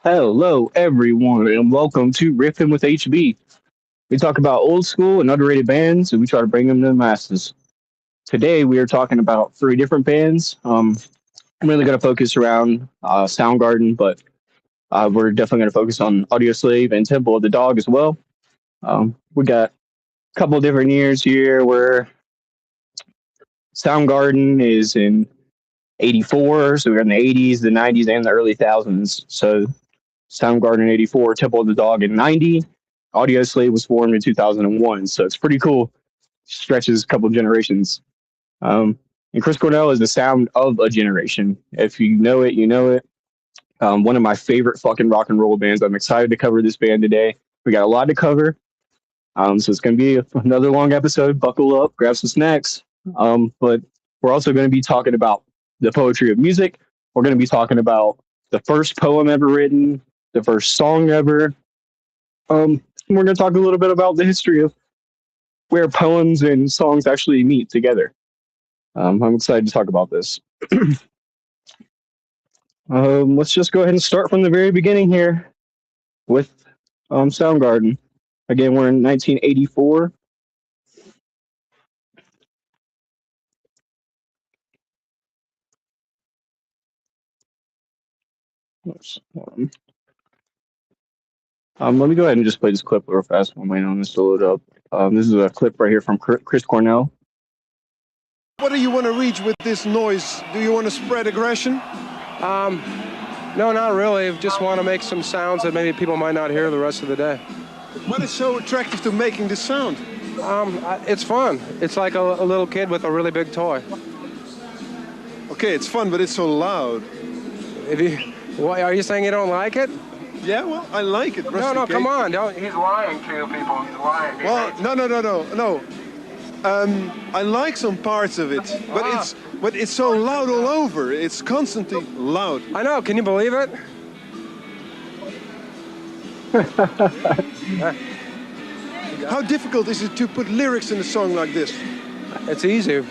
Hello, everyone, and welcome to Riffin with HB. We talk about old school and underrated bands, and we try to bring them to the masses. Today, we are talking about three different bands. I'm really going to focus around Soundgarden, but we're definitely going to focus on Audioslave and Temple of the Dog as well. We got a couple of different years here where Soundgarden is in 84, so we're in the 80s, the 90s, and the early thousands. So Soundgarden in 84, Temple of the Dog in 90. Audioslave was formed in 2001, so it's pretty cool. Stretches a couple of generations. And Chris Cornell is the sound of a generation. If you know it, you know it. One of my favorite fucking rock and roll bands. I'm excited to cover this band today. We got a lot to cover. So it's going to be another long episode. Buckle up, grab some snacks. But we're also going to be talking about the poetry of music. We're going to be talking about the first poem ever written, the first song ever. We're going to talk a little bit about the history of where poems and songs actually meet together. I'm excited to talk about this. Let's just go ahead and start from the very beginning here with Soundgarden. Again, we're in 1984. Let me go ahead and just play this clip real fast. I'm waiting on this to load up. This is a clip right here from Chris Cornell. What do you want to reach with this noise? Do you want to spread aggression? No, not really. Just want to make some sounds that maybe people might not hear the rest of the day. What is so attractive to making this sound? It's fun. It's like a little kid with a really big toy. Okay, it's fun, but it's so loud. Are you saying you don't like it? Yeah, well, I like it. No, come on. Don't. He's lying to you people. He's lying. Well, no. I like some parts of it, but it's so loud all over. It's constantly loud. I know. Can you believe it? How difficult is it to put lyrics in a song like this? It's easy.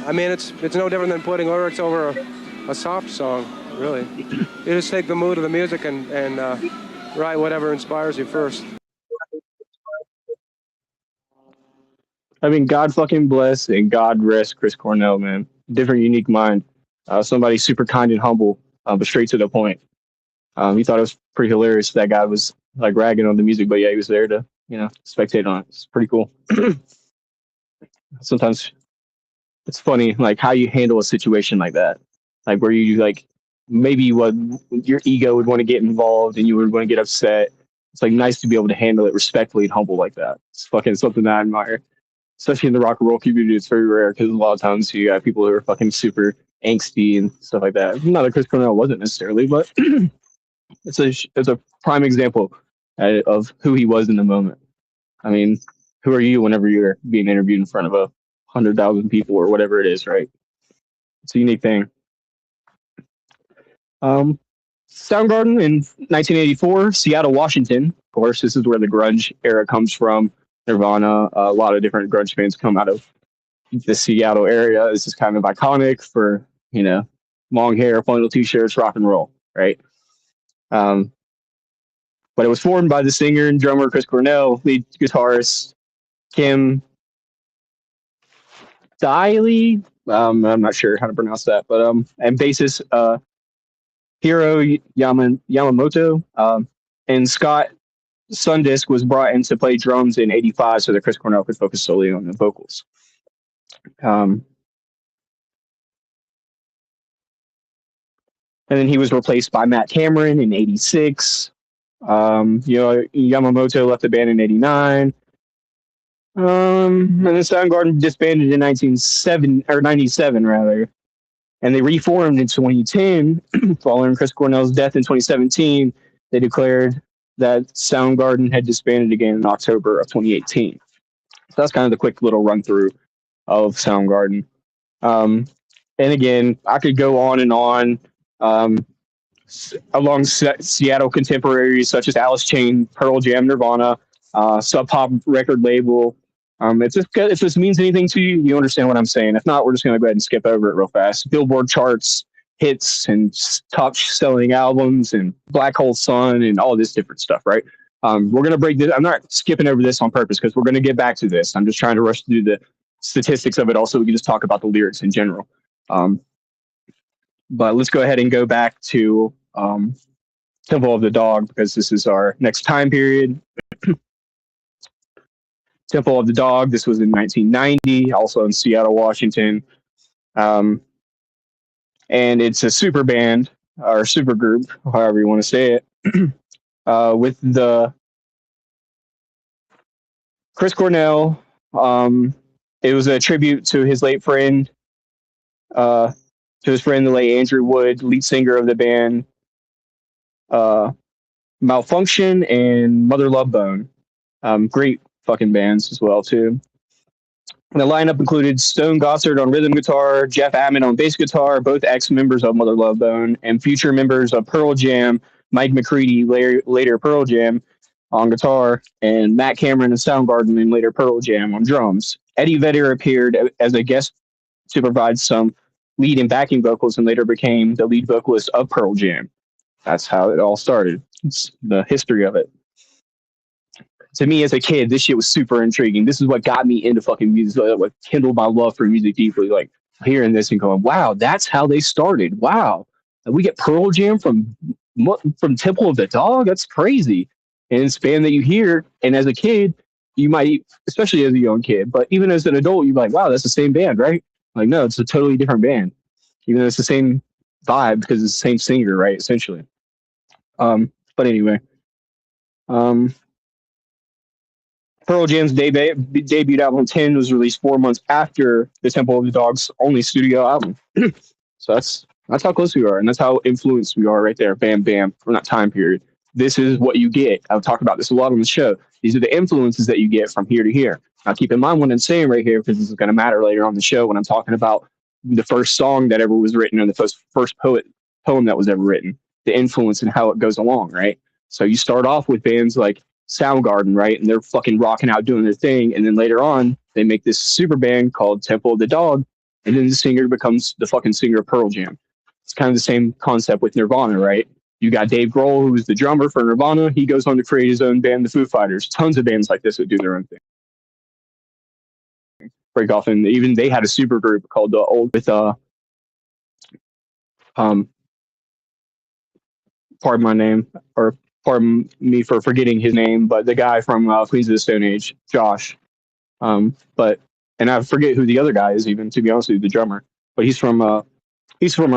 I mean, it's no different than putting lyrics over a soft song, really. You just take the mood of the music and write whatever inspires you first. I mean, God fucking bless and God rest Chris Cornell, man. Different, unique mind. Somebody super kind and humble, but straight to the point. He thought it was pretty hilarious. That guy was like ragging on the music, but yeah, he was there to, spectate on it. It's pretty cool. Sometimes it's funny, like how you handle a situation like that, like where you like maybe what your ego would want to get involved and you would want to get upset. It's like nice to be able to handle it respectfully and humble like that. It's fucking something that I admire, especially in the rock and roll community. It's very rare because a lot of times you got people who are fucking super angsty and stuff like that. Not that Chris Cornell wasn't necessarily, but it's a prime example of who he was in the moment. I mean, who are you whenever you're being interviewed in front of 100,000 people or whatever it is, right? It's a unique thing. Soundgarden in 1984, Seattle, Washington. Of course, this is where the grunge era comes from. Nirvana, a lot of different grunge bands come out of the Seattle area. This is kind of iconic for, long hair, fun little t-shirts, rock and roll, right? But it was formed by the singer and drummer Chris Cornell, lead guitarist Kim Diley. I'm not sure how to pronounce that, but and bassist Hiro Yamamoto, and Scott Sundisk was brought in to play drums in '85, so that Chris Cornell could focus solely on the vocals. And then he was replaced by Matt Cameron in '86. Yamamoto left the band in '89. And then Soundgarden disbanded in 97 rather, and they reformed in 2010 following Chris Cornell's death in 2017. They declared that Soundgarden had disbanded again in October of 2018. So that's kind of the quick little run through of Soundgarden. And again, I could go on and on. Along Seattle contemporaries such as Alice Chain, Pearl Jam, Nirvana, Sub Pop record label. If this means anything to you, you understand what I'm saying. If not, we're just going to go ahead and skip over it real fast. Billboard charts, hits, and top selling albums, and Black Hole Sun, and all this different stuff, right? We're going to break this. I'm not skipping over this on purpose because we're going to get back to this. I'm just trying to rush through the statistics of it. Also, we can just talk about the lyrics in general. But let's go ahead and go back to Temple of the Dog because this is our next time period. Temple of the Dog, this was in 1990, also in Seattle, Washington. And it's a super band, or super group, however you want to say it, with the Chris Cornell. It was a tribute to his late friend, the late Andrew Wood, lead singer of the band, Malfunction and Mother Love Bone. Great fucking bands as well too. And the lineup included Stone Gossard on rhythm guitar, Jeff Ament on bass guitar, both ex-members of Mother Love Bone, and future members of Pearl Jam, Mike McCready, later Pearl Jam, on guitar, and Matt Cameron and Soundgarden, and later Pearl Jam on drums. Eddie Vedder appeared as a guest to provide some lead and backing vocals, and later became the lead vocalist of Pearl Jam. That's how it all started. It's the history of it. To me as a kid, this shit was super intriguing. This is what got me into fucking music, what kindled my love for music deeply. Like hearing this and going, wow, that's how they started. Wow. And we get Pearl Jam from Temple of the Dog? That's crazy. And it's a band that you hear, and as a kid, you might, especially as a young kid, but even as an adult, you're like, wow, that's the same band, right? Like, no, it's a totally different band. Even though it's the same vibe because it's the same singer, right? Essentially. But anyway. Pearl Jam's debut album 10 was released 4 months after the Temple of the Dog's only studio album. So that's how close we are, and that's how influenced we are right there. Bam, bam, from that time period. This is what you get. I've talked about this a lot on the show. These are the influences that you get from here to here. Now, keep in mind what I'm saying right here, because this is going to matter later on the show when I'm talking about the first song that ever was written, or the first poem that was ever written, the influence and how it goes along, right? So you start off with bands like Soundgarden, right? And they're fucking rocking out doing their thing. And then later on, they make this super band called Temple of the Dog. And then the singer becomes the fucking singer of Pearl Jam. It's kind of the same concept with Nirvana, right? You got Dave Grohl, who was the drummer for Nirvana. He goes on to create his own band, the Foo Fighters. Tons of bands like this would do their own thing. Break off, and even they had a super group called the Old with pardon my name, or pardon me for forgetting his name, but the guy from Queens of the Stone Age, Josh. And I forget who the other guy is, even, to be honest with you, the drummer. But he's from a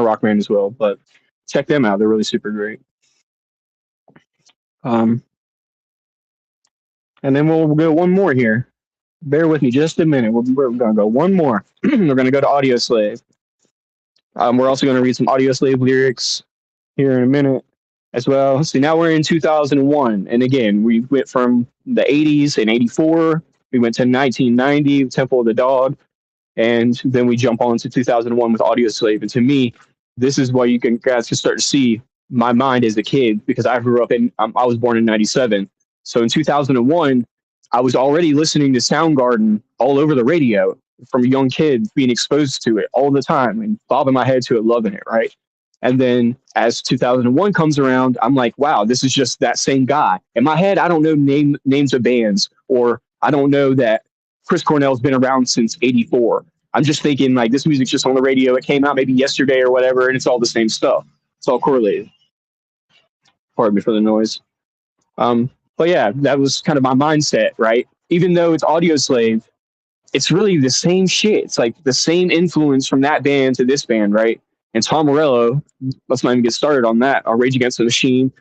rock band as well. But check them out; they're really super great. And then we'll go one more here. Bear with me just a minute. We're going to go one more. We're going to go to Audioslave. We're also going to read some Audioslave lyrics here in a minute as well. So now we're in 2001. And again, we went from the 80s in 84. We went to 1990, Temple of the Dog. And then we jump on to 2001 with Audioslave. And to me, this is where guys can start to see my mind as a kid, because I grew up I was born in 97. So in 2001, I was already listening to Soundgarden all over the radio from a young kid, being exposed to it all the time and bobbing my head to it, loving it, right? And then as 2001 comes around, I'm like, wow, this is just that same guy. In my head, I don't know names of bands, or I don't know that Chris Cornell's been around since 84. I'm just thinking like this music's just on the radio. It came out maybe yesterday or whatever, and it's all the same stuff. It's all correlated. Pardon me for the noise. But yeah, that was kind of my mindset, right? Even though it's Audioslave, it's really the same shit. It's like the same influence from that band to this band, right? And Tom Morello, let's not even get started on that. Rage Against the Machine,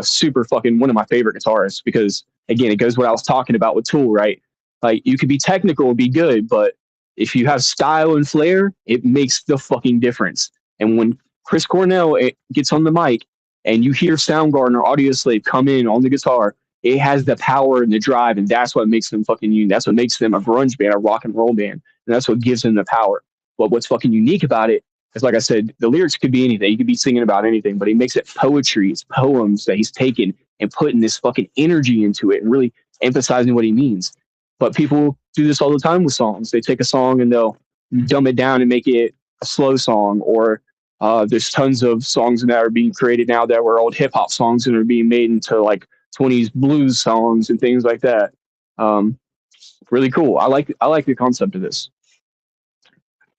super fucking one of my favorite guitarists because again, it goes what I was talking about with Tool, right? Like you could be technical, be good, but if you have style and flair, it makes the fucking difference. And when Chris Cornell gets on the mic and you hear Soundgarden or Audioslave come in on the guitar, it has the power and the drive, and that's what makes them fucking unique. That's what makes them a grunge band, a rock and roll band, and that's what gives them the power. But what's fucking unique about it is, like I said, the lyrics could be anything. You could be singing about anything, but he makes it poetry. It's poems that he's taken and putting this fucking energy into it and really emphasizing what he means. But people do this all the time with songs. They take a song and they'll dumb it down and make it a slow song, or there's tons of songs that are being created now that were old hip hop songs and are being made into like 20s blues songs and things like that. Really cool. I like the concept of this.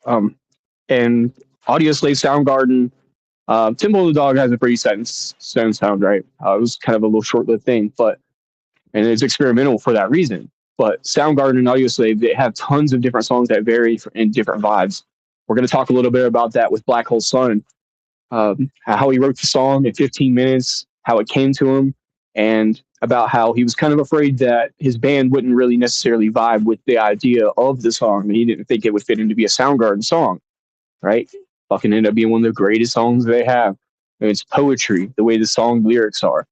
And Audioslave, Soundgarden, Temple of the Dog has a pretty sound, right? It was kind of a little short-lived thing, and it's experimental for that reason. But Soundgarden and Audioslave, they have tons of different songs that vary in different vibes. We're going to talk a little bit about that with Black Hole Sun, how he wrote the song in 15 minutes, how it came to him, and about how he was kind of afraid that his band wouldn't really necessarily vibe with the idea of the song. And he didn't think it would fit in to be a Soundgarden song, right? Fucking ended up being one of the greatest songs they have. And it's poetry, the way the song lyrics are.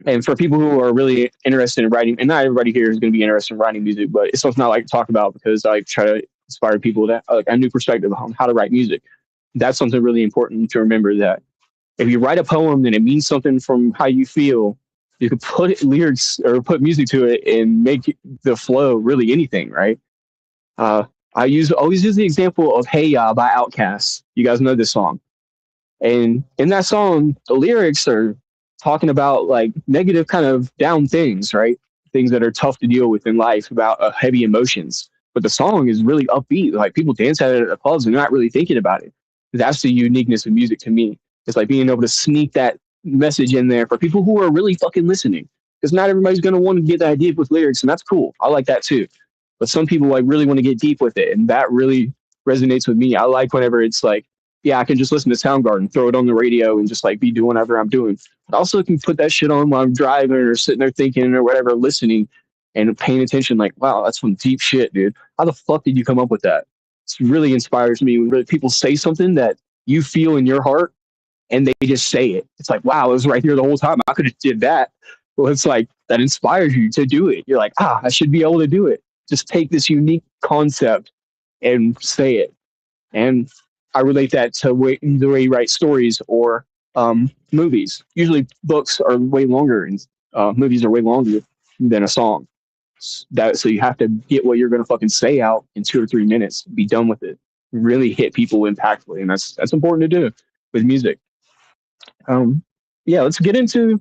And for people who are really interested in writing, and not everybody here is going to be interested in writing music, but it's something I like to talk about because I try to inspire people that like a new perspective on how to write music. That's something really important to remember, that if you write a poem and it means something from how you feel, you could put lyrics or put music to it and make the flow really anything, right? I always use the example of "Hey Ya" by Outkast. You guys know this song, and in that song, the lyrics are talking about like negative kind of down things, right? Things that are tough to deal with in life, about heavy emotions. But the song is really upbeat. Like people dance at it at the clubs and they're not really thinking about it. That's the uniqueness of music to me. It's like being able to sneak that message in there for people who are really fucking listening. Because not everybody's going to want to get that deep with lyrics, and that's cool. I like that too. But some people like really want to get deep with it, and that really resonates with me. I like whenever it's like, yeah, I can just listen to Soundgarden, throw it on the radio, and just like be doing whatever I'm doing. But also can put that shit on while I'm driving or sitting there thinking or whatever, listening and paying attention. Like, wow, that's some deep shit, dude. How the fuck did you come up with that? It really inspires me when really people say something that you feel in your heart and they just say it. It's like, wow, it was right here the whole time. I could have did that. Well, it's like that inspires you to do it. You're like, I should be able to do it. Just take this unique concept and say it. And I relate that to the way you write stories or movies. Usually books are way longer and movies are way longer than a song. So you have to get what you're going to fucking say out in 2 or 3 minutes, be done with it, really hit people impactfully. And that's important to do with music. Let's get into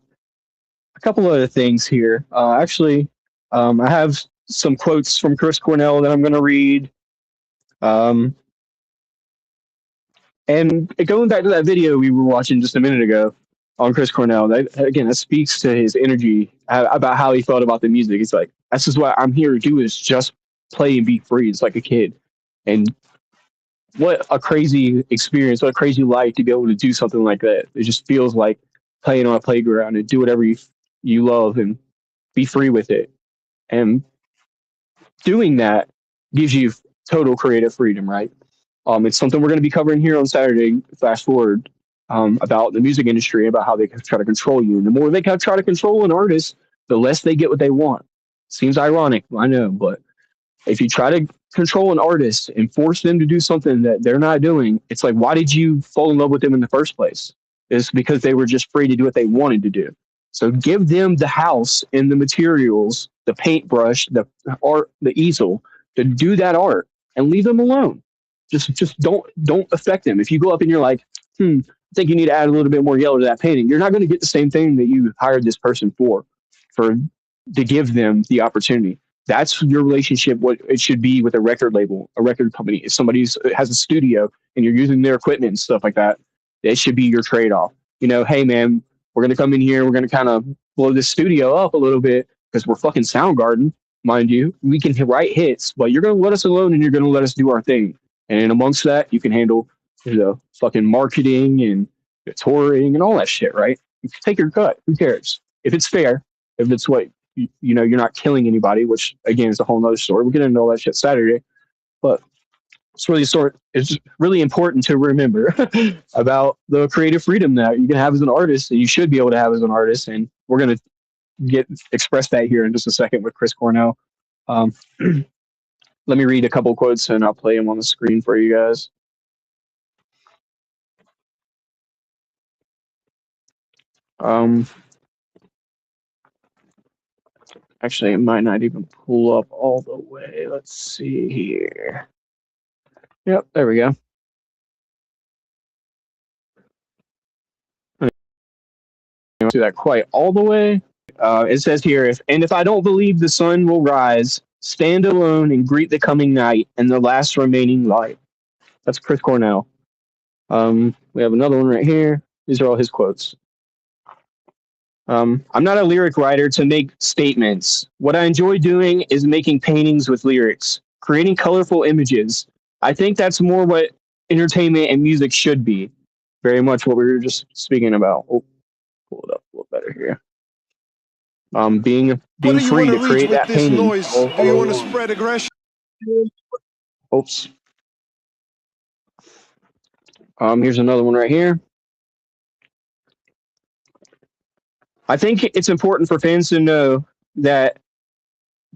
a couple other things here. I have some quotes from Chris Cornell that I'm going to read. And going back to that video we were watching just a minute ago on Chris Cornell, that speaks to his energy about how he felt about the music. He's like, that's just what I'm here to do, is just play and be free. It's like a kid. And what a crazy experience, what a crazy life to be able to do something like that. It just feels like playing on a playground and do whatever you love and be free with it. And doing that gives you total creative freedom, right? It's something we're going to be covering here on Saturday, fast forward, about the music industry, about how they try to control you. And the more they try to control an artist, the less they get what they want. Seems ironic, I know, but if you try to control an artist and force them to do something that they're not doing, it's like, why did you fall in love with them in the first place? It's because they were just free to do what they wanted to do. So give them the house and the materials, the paintbrush, the art, the easel, to do that art, and leave them alone. Just don't affect them. If you go up and you're like, I think you need to add a little bit more yellow to that painting, you're not going to get the same thing that you hired this person for to give them the opportunity. That's your relationship. What it should be with a record label, a record company. If somebody has a studio and you're using their equipment and stuff like that, it should be your trade off. Hey man, we're gonna come in here. We're gonna kind of blow this studio up a little bit because we're fucking Soundgarden, mind you. We can write hits, but you're gonna let us alone and you're gonna let us do our thing. And amongst that, you can handle fucking marketing and touring and all that shit, right? You can take your cut. Who cares? If it's fair, if it's what you're not killing anybody, which again is a whole nother story. We'll get into all that shit Saturday. But it's really important to remember about the creative freedom that you can have as an artist and you should be able to have as an artist. And we're gonna express that here in just a second with Chris Cornell. Let me read a couple quotes and I'll play them on the screen for you guys. Actually, it might not even pull up all the way. Let's see here. Yep, there we go. Do that quite all the way. It says here, if I don't believe the sun will rise, stand alone and greet the coming night and the last remaining light. That's Chris Cornell. We have another one right here. These are all his quotes. I'm not a lyric writer to make statements. What I enjoy doing is making paintings with lyrics, creating colorful images. I think that's more what entertainment and music should be. Very much what we were just speaking about. Oh, pull it up a little better here. Being free to create that painting. Noise? Do you want to spread aggression? Oops. Here's another one right here. I think it's important for fans to know that,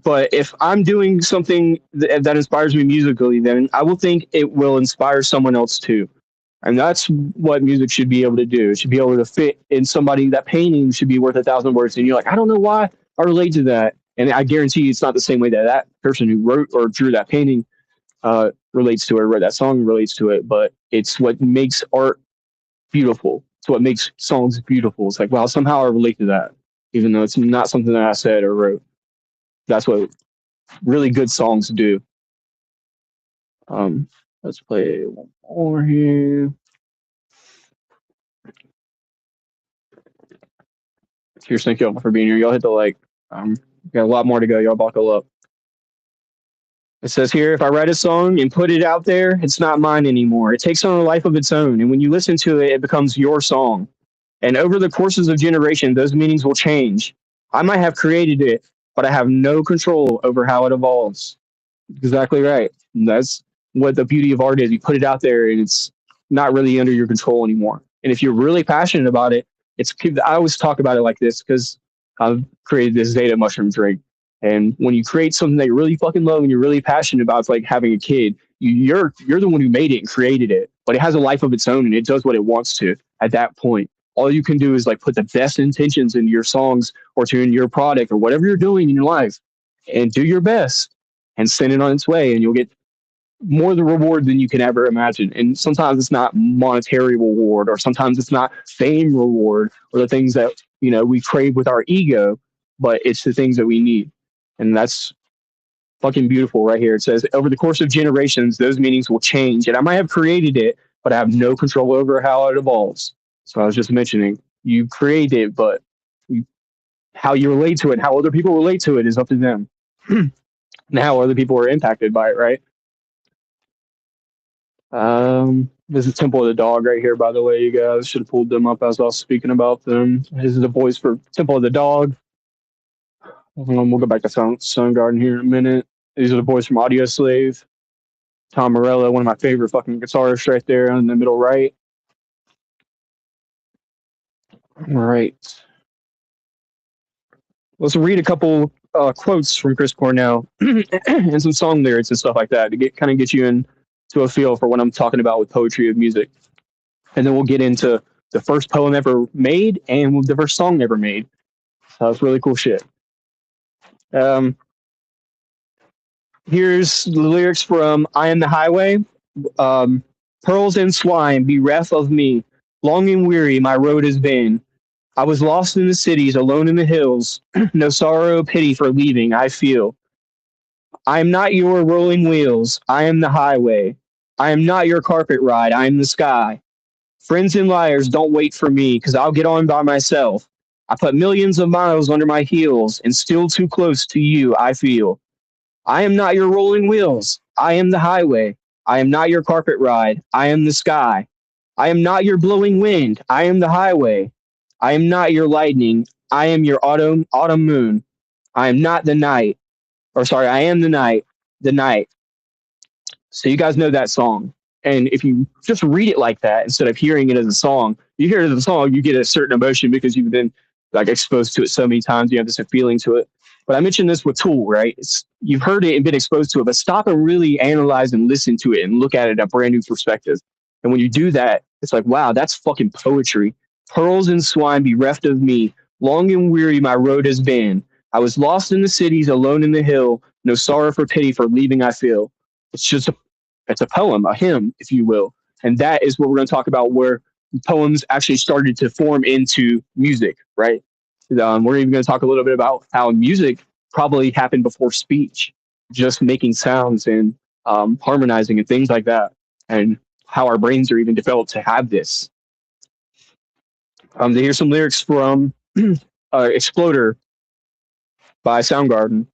but if I'm doing something that inspires me musically, then I will think it will inspire someone else too. And that's what music should be able to do. It should be able to fit in somebody. That painting should be worth 1,000 words. And you're like, I don't know why I relate to that. And I guarantee you it's not the same way that person who wrote or drew that painting relates to it, or wrote that song relates to it. But it's what makes art beautiful. It's what makes songs beautiful. It's like, wow, somehow I relate to that, even though it's not something that I said or wrote. That's what really good songs do. Let's play one more here. Cheers, thank y'all for being here. Y'all hit the like. Got a lot more to go. Y'all buckle up. It says here, if I write a song and put it out there, it's not mine anymore. It takes on a life of its own. And when you listen to it, it becomes your song. And over the courses of generation, those meanings will change. I might have created it, but I have no control over how it evolves. Exactly right. And that's what the beauty of art is. You put it out there and it's not really under your control anymore. And if you're really passionate about it, I always talk about it like this because I've created this Zeta mushroom drink. And when you create something that you really fucking love and you're really passionate about, it's like having a kid. You're the one who made it and created it, but it has a life of its own and it does what it wants to at that point. All you can do is like put the best intentions into your songs or to in your product or whatever you're doing in your life and do your best and send it on its way, and you'll get more the reward than you can ever imagine. And sometimes it's not monetary reward, or sometimes it's not fame reward, or the things that we crave with our ego, but it's the things that we need. And that's fucking beautiful right here. It says, over the course of generations, those meanings will change. And I might have created it, but I have no control over how it evolves. So I was just mentioning, you create it, but how you relate to it, how other people relate to it is up to them. And how other people are impacted by it, right? This is Temple of the Dog right here, by the way. You guys should have pulled them up as I was speaking about them. This is the voice for Temple of the Dog. We'll go back to Soundgarden here in a minute. These are the boys from Audioslave. Tom Morello, one of my favorite fucking guitarists right there in the middle right. All right. Let's read a couple quotes from Chris Cornell and some song lyrics and stuff like that to kind of get you into a feel for what I'm talking about with poetry of music. And then we'll get into the first poem ever made and the first song ever made. So it's really cool shit. Here's the lyrics from I Am the Highway. Pearls and swine, bereft of me. Long and weary my road has been. I was lost in the cities, alone in the hills. No sorrow, pity for leaving, I feel. I am not your rolling wheels. I am the highway. I am not your carpet ride. I am the sky. Friends and liars don't wait for me because I'll get on by myself. I put millions of miles under my heels and still too close to you, I feel. I am not your rolling wheels. I am the highway. I am not your carpet ride. I am the sky. I am not your blowing wind. I am the highway. I am not your lightning. I am your autumn moon. I am not the night. Or sorry, I am the night. The night. So you guys know that song. And if you just read it like that instead of hearing it as a song, you hear it as a song, you get a certain emotion because you've been like exposed to it so many times. You have this feeling to it. But I mentioned this with Tool, right? You've heard it and been exposed to it, but stop and really analyze and listen to it and look at it a brand new perspective. And when you do that, it's like, wow, that's fucking poetry. Pearls and swine bereft of me. Long and weary my road has been. I was lost in the cities, alone in the hill. No sorrow for pity for leaving I feel. It's a poem, a hymn, if you will. And that is what we're going to talk about, where poems actually started to form into music, right? We're even going to talk a little bit about how music probably happened before speech, just making sounds and harmonizing and things like that, and how our brains are even developed to have this. To hear some lyrics from Exploder by Soundgarden.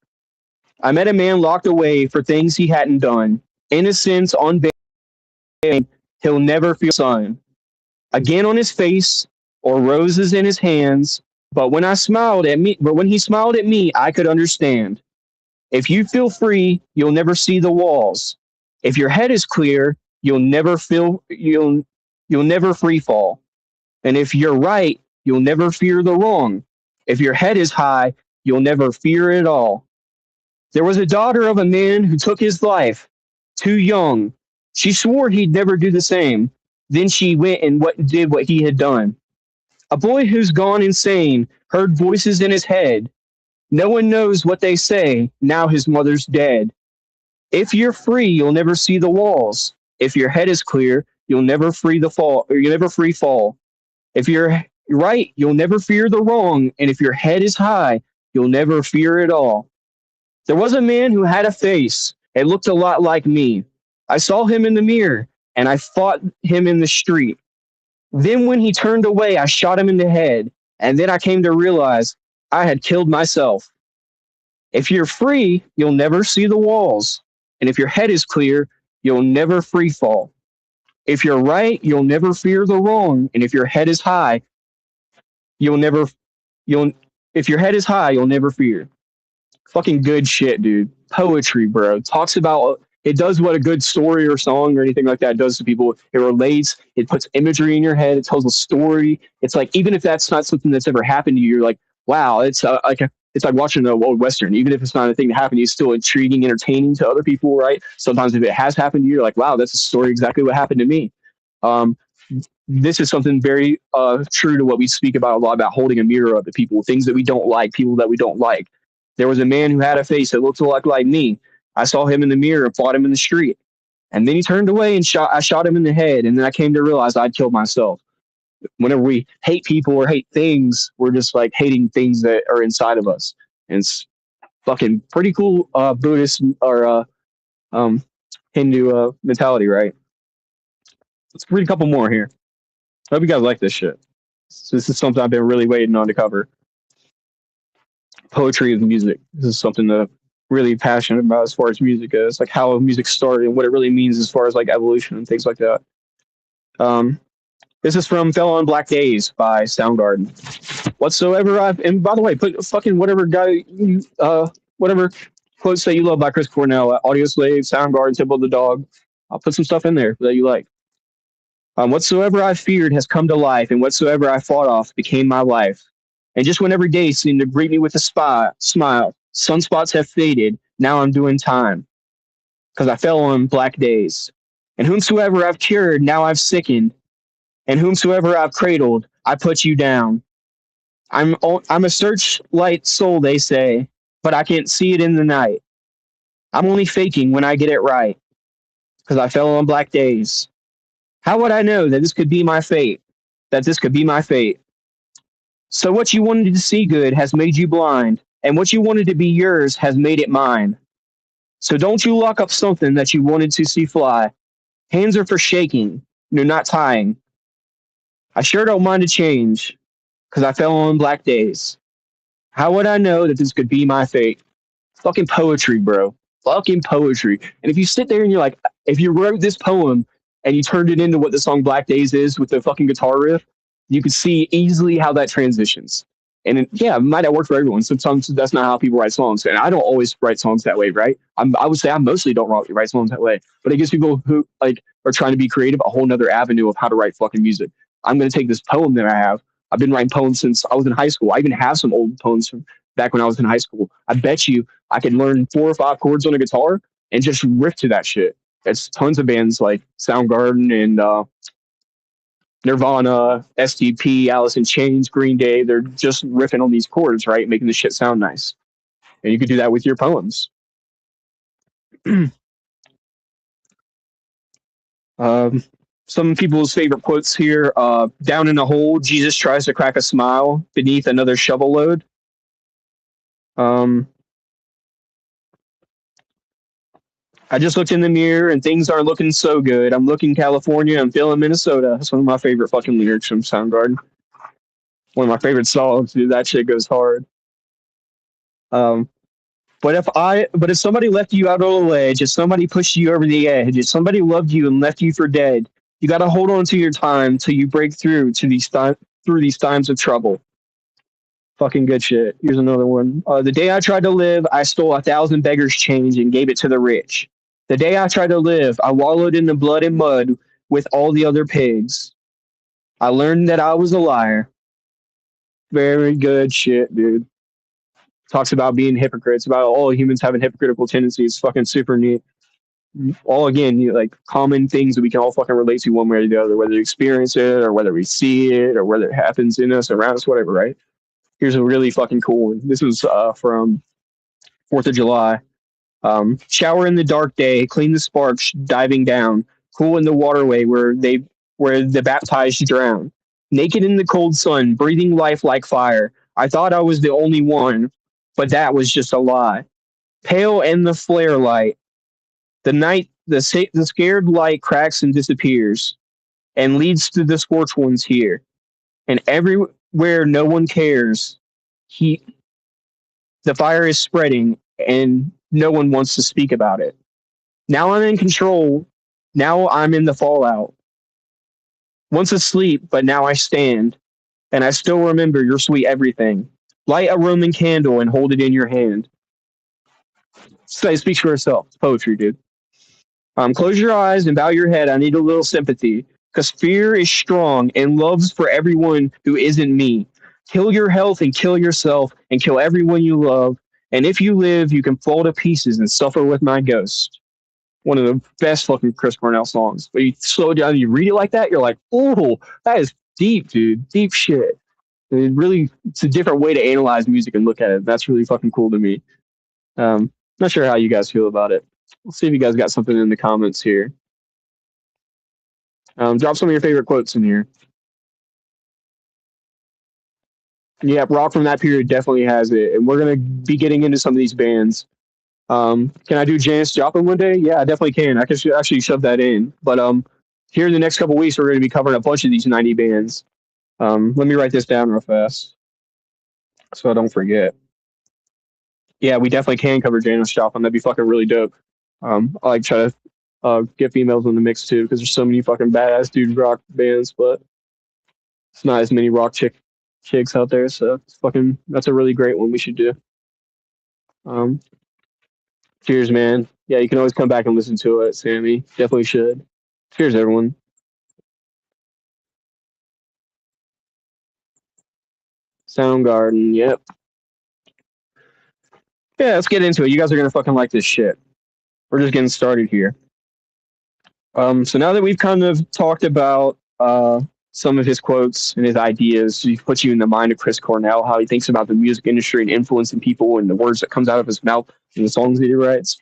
I met a man locked away for things he hadn't done. Innocence on bail, he'll never feel sun. Again on his face, or roses in his hands. But when he smiled at me, I could understand. If you feel free, you'll never see the walls. If your head is clear, you'll never free fall. And if you're right, you'll never fear the wrong. If your head is high, you'll never fear it all. There was a daughter of a man who took his life, too young. She swore he'd never do the same. Then she went and did what he had done. A boy who's gone insane heard voices in his head. No one knows what they say. Now his mother's dead. If you're free, you'll never see the walls. If your head is clear, you'll never you'll never free fall. If you're right, you'll never fear the wrong. And if your head is high, you'll never fear it all. There was a man who had a face. It looked a lot like me. I saw him in the mirror, and I fought him in the street. Then when he turned away, I shot him in the head, and then I came to realize I had killed myself. If you're free, you'll never see the walls. And if your head is clear, you'll never free fall. If you're right, you'll never fear the wrong. And if your head is high, you'll never you'll if your head is high, you'll never fear. Fucking good shit, dude. Poetry, bro. Talks about it does what a good story or song or anything like that does to people. It relates. It puts imagery in your head. It tells a story. It's like even if that's not something that's ever happened to you, you're like, wow. It's like watching an old western. Even if it's not a thing that happened to you, it's still intriguing, entertaining to other people, right? Sometimes if it has happened to you, you're like, wow, that's a story exactly what happened to me. This is something very true to what we speak about a lot about holding a mirror up to people, things that we don't like, people that we don't like. There was a man who had a face that looked a lot like me. I saw him in the mirror and fought him in the street. And then he turned away and I shot him in the head. And then I came to realize I'd killed myself. Whenever we hate people or hate things, we're just like hating things that are inside of us. And it's fucking pretty cool Buddhist or Hindu mentality, right? Let's read a couple more here. I hope you guys like this shit. This is something I've been really waiting on to cover. Poetry and music. This is something that I'm really passionate about as far as music is, like how music started and what it really means as far as like evolution and things like that. This is from Fell on Black Days by Soundgarden. Whatsoever and by the way, put fucking whatever whatever quotes that you love by Chris Cornell, Audioslave, Soundgarden, Temple of the Dog. I'll put some stuff in there that you like. Whatsoever I feared has come to life, and whatsoever I fought off became my life. And just when every day seemed to greet me with a smile, sunspots have faded, now I'm doing time. Because I fell on black days. And whomsoever I've cured, now I've sickened. And whomsoever I've cradled, I put you down. I'm a searchlight soul, they say, but I can't see it in the night. I'm only faking when I get it right. Because I fell on black days. How would I know that this could be my fate? That this could be my fate? So what you wanted to see good has made you blind, and what you wanted to be yours has made it mine. So don't you lock up something that you wanted to see fly. Hands are for shaking, no, not tying. I sure don't mind a change, 'cause I fell on black days. How would I know that this could be my fate? Fucking poetry, bro. Fucking poetry. And if you sit there and you're like, if you wrote this poem and you turned it into what the song Black Days is with the fucking guitar riff, you could see easily how that transitions. And yeah, it might not work for everyone. Sometimes that's not how people write songs. And I don't always write songs that way, right? I would say I mostly don't write songs that way. But it gives people who like are trying to be creative a whole nother avenue of how to write fucking music. I'm going to take this poem that I have. I've been writing poems since I was in high school. I even have some old poems from back when I was in high school. I bet you I could learn 4 or 5 chords on a guitar and just riff to that shit. It's tons of bands like Soundgarden and Nirvana, STP, Alice in Chains, Green Day. They're just riffing on these chords, right? Making the shit sound nice. And you could do that with your poems. Some people's favorite quotes here. Down in a hole, Jesus tries to crack a smile beneath another shovel load. I just looked in the mirror and things aren't looking so good. I'm looking California, I'm feeling Minnesota. That's one of my favorite fucking lyrics from Soundgarden. One of my favorite songs, dude. That shit goes hard. But if somebody left you out on a ledge, if somebody pushed you over the edge, if somebody loved you and left you for dead, you got to hold on to your time till you break through to through these times of trouble. Fucking good shit. Here's another one. The day I tried to live, I stole 1,000 beggars' change and gave it to the rich. The day I tried to live, I wallowed in the blood and mud with all the other pigs. I learned that I was a liar. Very good shit, dude. Talks about being hypocrites, about all humans having hypocritical tendencies. Fucking super neat. All again, like common things that we can all fucking relate to one way or the other, whether we experience it or whether we see it or whether it happens in us, around us, whatever, right? Here's a really fucking cool one. This was from 4th of July. Shower in the dark day, clean the sparks, diving down, cool in the waterway where the baptized drown. Naked in the cold sun, breathing life like fire. I thought I was the only one, but that was just a lie. Pale in the flare light, the scared light cracks and disappears, and leads to the scorched ones here. And everywhere no one cares, the fire is spreading, and no one wants to speak about it. Now I'm in control. Now I'm in the fallout. Once asleep, but now I stand, and I still remember your sweet everything. Light a Roman candle and hold it in your hand. So it speaks for itself. It's poetry, dude. Close your eyes and bow your head. I need a little sympathy, because fear is strong and loves for everyone who isn't me. Kill your health and kill yourself and kill everyone you love. And if you live, you can fall to pieces and suffer with my ghost. One of the best fucking Chris Cornell songs. But you slow it down and you read it like that, you're like, oh, that is deep, dude. Deep shit. It's a different way to analyze music and look at it. That's really fucking cool to me. Not sure how you guys feel about it. Let's see if you guys got something in the comments here. Drop some of your favorite quotes in here. Yeah, rock from that period definitely has it, and we're gonna be getting into some of these bands. Can I do Janis Joplin one day? Yeah, I definitely can. I can actually shove that in. But here in the next couple weeks, we're going to be covering a bunch of these 90 bands. Let me write this down real fast so I don't forget. Yeah, we definitely can cover Janis Joplin. That'd be fucking really dope. I like try to get females in the mix too, because there's so many fucking badass dude rock bands, but it's not as many rock chicks out there. So that's a really great one we should do. Cheers, man. Yeah, you can always come back and listen to it, Sammy. Definitely should. Cheers, everyone. Soundgarden, yep. Yeah, let's get into it. You guys are gonna fucking like this shit. We're just getting started here. So now that we've kind of talked about some of his quotes and his ideas, he puts you in the mind of Chris Cornell, how he thinks about the music industry and influencing people and the words that comes out of his mouth and the songs that he writes.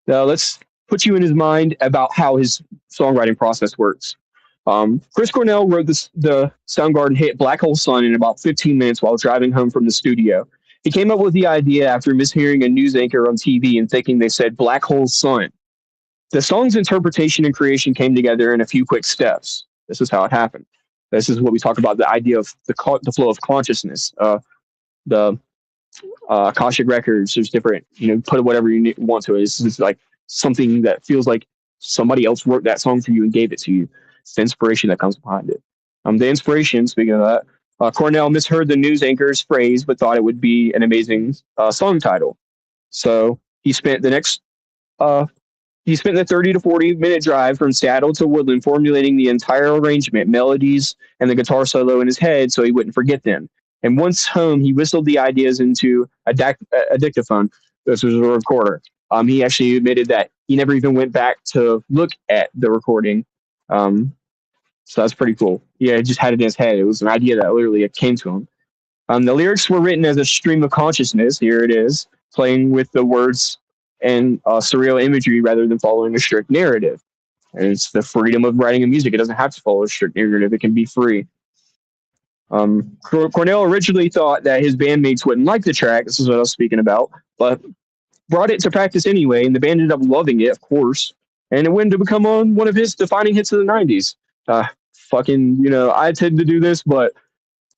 Now let's put you in his mind about how his songwriting process works. Chris Cornell wrote the Soundgarden hit Black Hole Sun in about 15 minutes while driving home from the studio. He came up with the idea after mishearing a news anchor on TV and thinking they said "Black Hole Sun." The song's interpretation and creation came together in a few quick steps. This is how it happened. This is what we talk about, the idea of the flow of consciousness. The Akashic records, there's different, put whatever you want to it. It's like something that feels like somebody else wrote that song for you and gave it to you. It's the inspiration that comes behind it. The inspiration, speaking of that, Cornell misheard the news anchor's phrase, but thought it would be an amazing song title. So he spent the 30 to 40-minute drive from Seattle to Woodland formulating the entire arrangement, melodies, and the guitar solo in his head so he wouldn't forget them. And once home, he whistled the ideas into a dictaphone. This was a recorder. He actually admitted that he never even went back to look at the recording. So that's pretty cool. Yeah, he just had it in his head. It was an idea that literally came to him. The lyrics were written as a stream of consciousness. Here it is, playing with the words and surreal imagery rather than following a strict narrative. And it's the freedom of writing a music. It doesn't have to follow a strict narrative. It can be free. Cornell originally thought that his bandmates wouldn't like the track. This is what I was speaking about, but brought it to practice anyway, and the band ended up loving it, of course. And it went to become one of his defining hits of the 90s. I tend to do this, but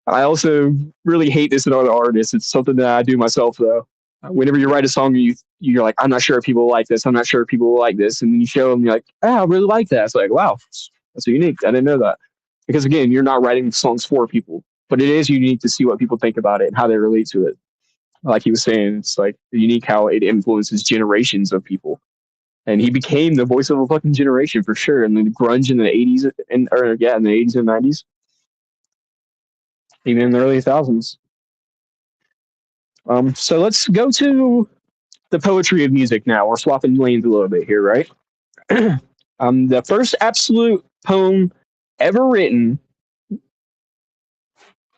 I also really hate this in other artists. It's something that I do myself, though. Whenever you write a song, you're like, I'm not sure if people will like this. I'm not sure if people will like this. And then you show them, you're like, I really like that. It's like, wow, that's unique. I didn't know that. Because again, you're not writing songs for people, but it is unique to see what people think about it and how they relate to it. Like he was saying, it's like unique how it influences generations of people. And he became the voice of a fucking generation for sure. And then grunge in the 80s in the 80s and 90s, even in the early 2000s. So let's go to the poetry of music now. We're swapping lanes a little bit here, right? The first absolute poem ever written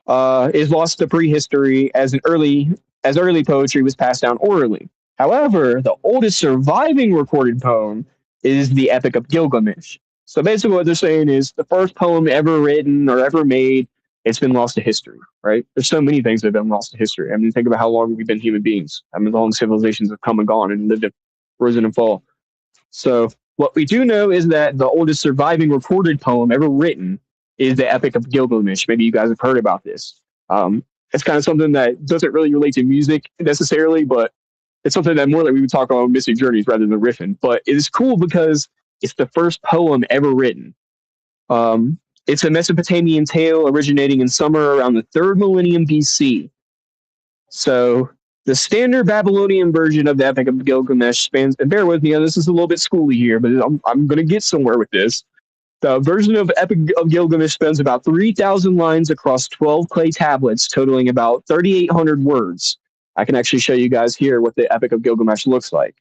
is lost to prehistory as early poetry was passed down orally. However, the oldest surviving recorded poem is the Epic of Gilgamesh. So basically what they're saying is the first poem ever written or ever made, it's been lost to history, right? There's so many things that have been lost to history. I mean, think about how long we've been human beings. I mean, long civilizations have come and gone and lived, risen and fall. So what we do know is that the oldest surviving recorded poem ever written is the Epic of Gilgamesh. Maybe you guys have heard about this. It's kind of something that doesn't really relate to music necessarily, but it's something that more that we would talk about Mystic Journeys rather than Riffin. But it is cool because it's the first poem ever written. It's a Mesopotamian tale originating in somewhere around the 3rd millennium BC. So the standard Babylonian version of the Epic of Gilgamesh spans, and bear with me, this is a little bit schooly here, but I'm going to get somewhere with this. The version of Epic of Gilgamesh spans about 3,000 lines across 12 clay tablets, totaling about 3,800 words. I can actually show you guys here what the Epic of Gilgamesh looks like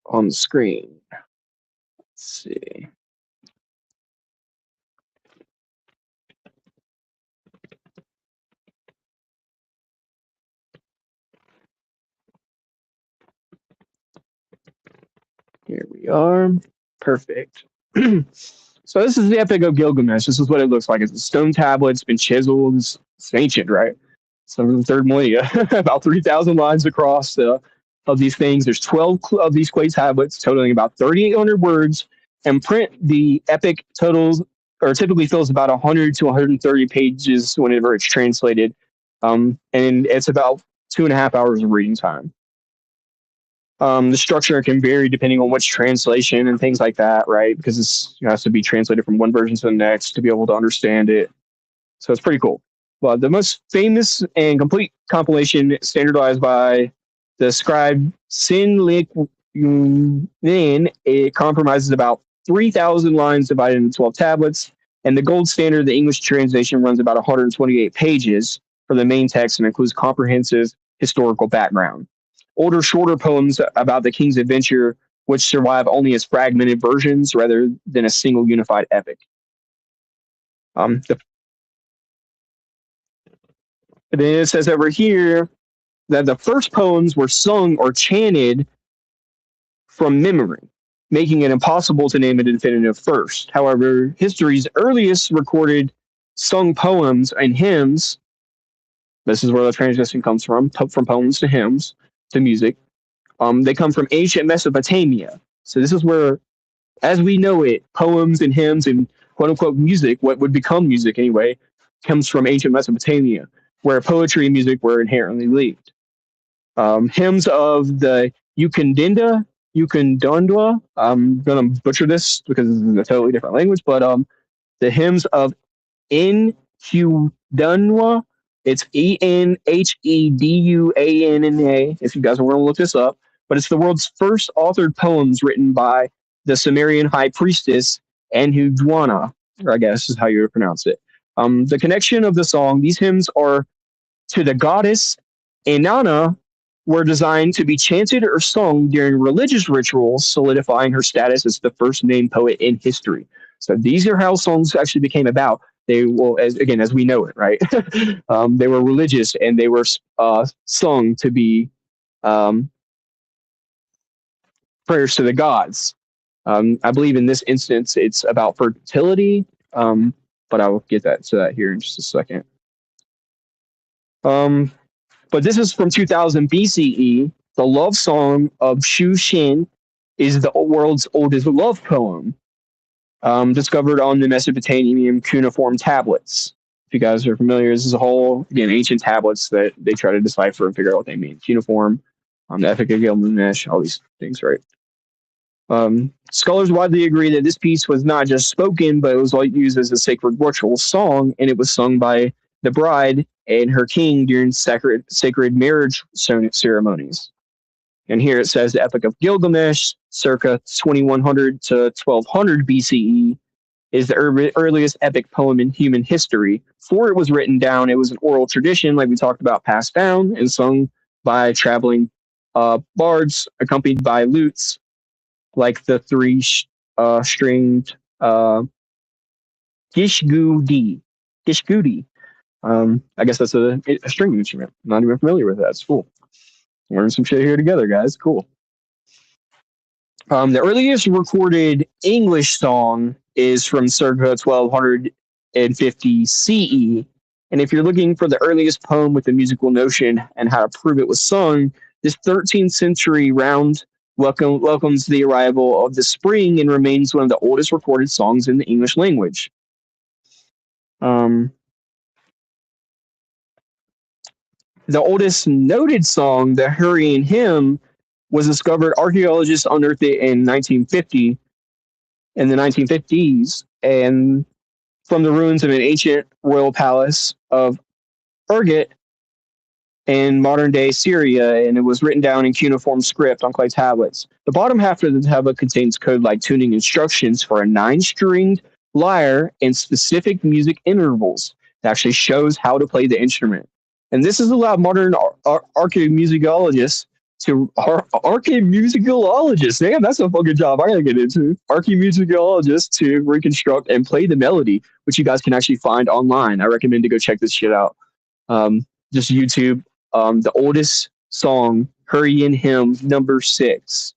on the screen. Let's see. Here we are. Perfect. So this is the Epic of Gilgamesh. This is what it looks like. It's a stone tablet. It's been chiseled. It's ancient, right? So in the 3rd millennia, about 3,000 lines across of these things. There's 12 of these clay tablets totaling about 3,800 words. And print, the epic totals or typically fills about 100 to 130 pages whenever it's translated. And it's about 2.5 hours of reading time. The structure can vary depending on which translation and things like that, right? Because it has to be translated from one version to the next to be able to understand it. So it's pretty cool. Well, the most famous and complete compilation standardized by the scribe Sin Lik Nin, it comprises about 3,000 lines divided into 12 tablets. And the gold standard, the English translation, runs about 128 pages for the main text and includes comprehensive historical background. Older, shorter poems about the king's adventure, which survive only as fragmented versions rather than a single unified epic. Then it says over here that the first poems were sung or chanted from memory, making it impossible to name a definitive first. However, history's earliest recorded sung poems and hymns This is where the transition comes from poems to hymns to music. They come from ancient Mesopotamia. So this is where, as we know it, poems and hymns and quote unquote music, what would become music anyway, comes from ancient Mesopotamia, where poetry and music were inherently linked. Hymns of the Ukundundwa. I'm gonna butcher this because this is a totally different language, but the hymns of Enhudunwa. It's Enheduanna. If you guys want to look this up, but it's the world's first authored poems written by the Sumerian high priestess Enhudwana, or I guess is how you would pronounce it. The connection of the song, these hymns are to the goddess Inanna, were designed to be chanted or sung during religious rituals, solidifying her status as the first named poet in history. So these are how songs actually became about. They will, as we know it, right? They were religious and they were sung to be prayers to the gods. I believe in this instance it's about fertility, but I will get to that here in just a second. But this is from 2000 BCE. The love song of Shu Xin is the world's oldest love poem, discovered on the Mesopotamian cuneiform tablets. If you guys are familiar, this is a whole, again, ancient tablets that they try to decipher and figure out what they mean. Cuneiform, the Epic of Gilgamesh, all these things, right? Scholars widely agree that this piece was not just spoken, but it was used as a sacred ritual song, and it was sung by the bride and her king during sacred marriage ceremonies. And here it says the Epic of Gilgamesh, circa 2100 to 1200 BCE, is the earliest epic poem in human history. Before it was written down, it was an oral tradition, like we talked about, passed down and sung by traveling bards, accompanied by lutes, like the three-stringed gishgudi. I guess that's a string instrument. I'm not even familiar with that. It's cool. Learn some shit here together, guys. Cool. The earliest recorded English song is from circa 1250 CE. And if you're looking for the earliest poem with the musical notion and how to prove it was sung, this 13th century round welcomes the arrival of the spring and remains one of the oldest recorded songs in the English language. The oldest noted song, the Hurrying Hymn, was discovered archaeologists unearthed it in 1950, in the 1950s, and from the ruins of an ancient royal palace of Urgut in modern-day Syria, and it was written down in cuneiform script on clay tablets. The bottom half of the tablet contains code-like tuning instructions for a 9-stringed lyre and specific music intervals. It actually shows how to play the instrument. And this has allowed modern archaeomusicologists to archaeomusicologists. Damn, that's a fucking job I gotta get into. Archaeomusicologists to reconstruct and play the melody, which you guys can actually find online. I recommend to go check this shit out. Just YouTube. The oldest song, Hurrying Hymn number 6.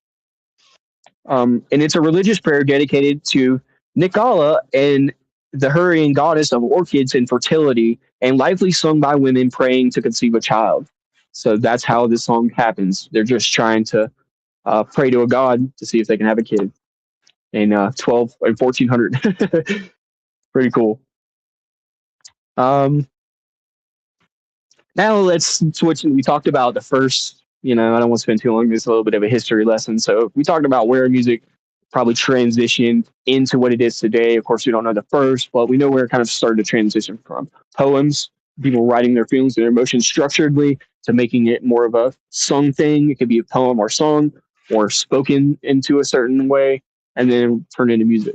And it's a religious prayer dedicated to Nicala and the hurrying goddess of orchids and fertility, and likely sung by women praying to conceive a child. So that's how this song happens. They're just trying to pray to a god to see if they can have a kid in 1400. Pretty cool. Now let's switch. We talked about the first, I don't want to spend too long. This is a little bit of a history lesson. So we talked about where music probably transitioned into what it is today. Of course, we don't know the first, but we know where it kind of started to transition from poems, people writing their feelings and their emotions structuredly, to making it more of a sung thing. It could be a poem or song or spoken into a certain way and then turned into music.